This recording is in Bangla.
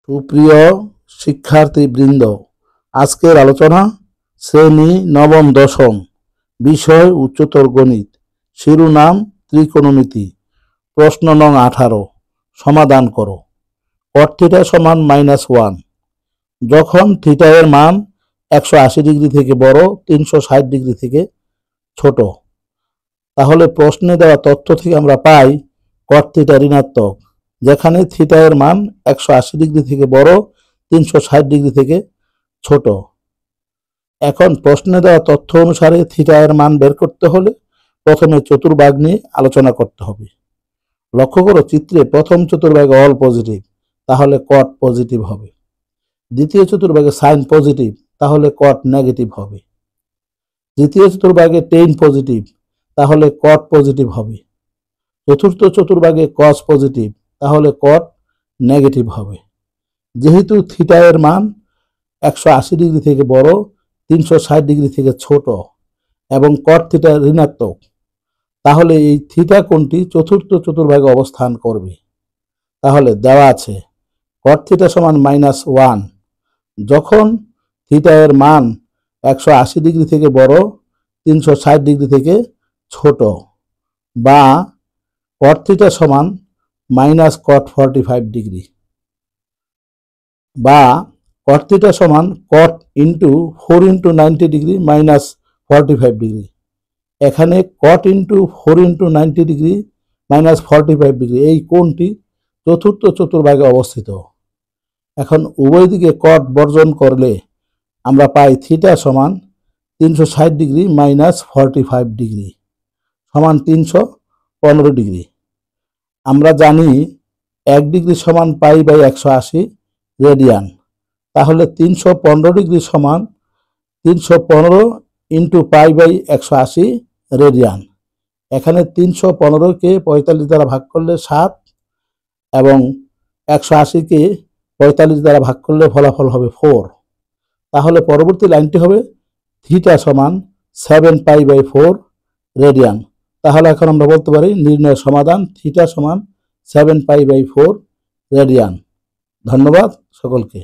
সুপ্রিয় শিক্ষার্থীবৃন্দ, আজকের আলোচনা শ্রেণী নবম দশম, বিষয় উচ্চতর গণিত, শিরোনাম ত্রিকোণমিতি, প্রশ্ন নং 18। সমাধান করো। cot থিটা সমান -1 যখন থিটা এর মান 180 ডিগ্রি থেকে বড়, 360 ডিগ্রি থেকে ছোট, তাহলে প্রশ্নে দেওয়া তথ্য থেকে আমরা পাই cot থিটা ঋণাত্মক যেখানে থিটা এর মান 180 ডিগ্রি থেকে বড়, 360 ডিগ্রি থেকে ছোট। এখন প্রশ্নে দেওয়া তথ্য অনুসারে থিটা এর মান বের করতে হলে প্রথমে চতুর্ভাগ নিয়ে আলোচনা করতে হবে। লক্ষ্য করো, চিত্রে প্রথম চতুর্ভাগে অল পজিটিভ, তাহলে cot পজিটিভ হবে। দ্বিতীয় চতুর্ভাগে সাইন পজিটিভ, তাহলে cot নেগেটিভ হবে। তৃতীয় চতুর্ভাগে টেন পজিটিভ, তাহলে cot পজিটিভ হবে। চতুর্থ চতুর্ভাগে cos পজিটিভ, তাহলে cot নেগেটিভ হবে। যেহেতু থিটা এর মান 180 ডিগ্রি থেকে বড়, 360 ডিগ্রি থেকে ছোট এবং cot থিটা ঋণাত্মক, তাহলে এই থিটা কোণটি চতুর্থ চতুর্ভাগে অবস্থান করবে। তাহলে দেওয়া আছে cot থিটা সমান -1 যখন থিটা এর মান 180 ডিগ্রি থেকে বড়, 360 ডিগ্রি থেকে ছোট, বা cot থিটা সমান -cot 45 ডিগ্রি, বা cot থিটা সমান cot into 4 into 90 degree -45 degree. এখানে cot into 4 into 90 degree -45 degree এই কোণটি চতুর্থ চতুর্ভাগে অবস্থিত। এখন উভয় দিকে cot বর্জন করলে আমরা পাই থিটা সমান 360 ডিগ্রি -45 ডিগ্রি সমান 315 ডিগ্রি। আমরা জানি 1 ডিগ্রি সমান π/180 রেডিয়ান, তাহলে 315 ডিগ্রি সমান 315 ইন্টু π/180 রেডিয়ান। এখানে 315কে 45 দ্বারা ভাগ করলে 7 এবং 180কে 45 দ্বারা ভাগ করলে ফলাফল হবে 4। তাহলে পরবর্তী লাইনটি হবে থিটা সমান 7π/4 রেডিয়ান। তাহলে এখন আমরা বলতে পারি নির্ণয়ের সমাধান থিটা সমান 7π/4 রেডিয়ান। ধন্যবাদ সকলকে।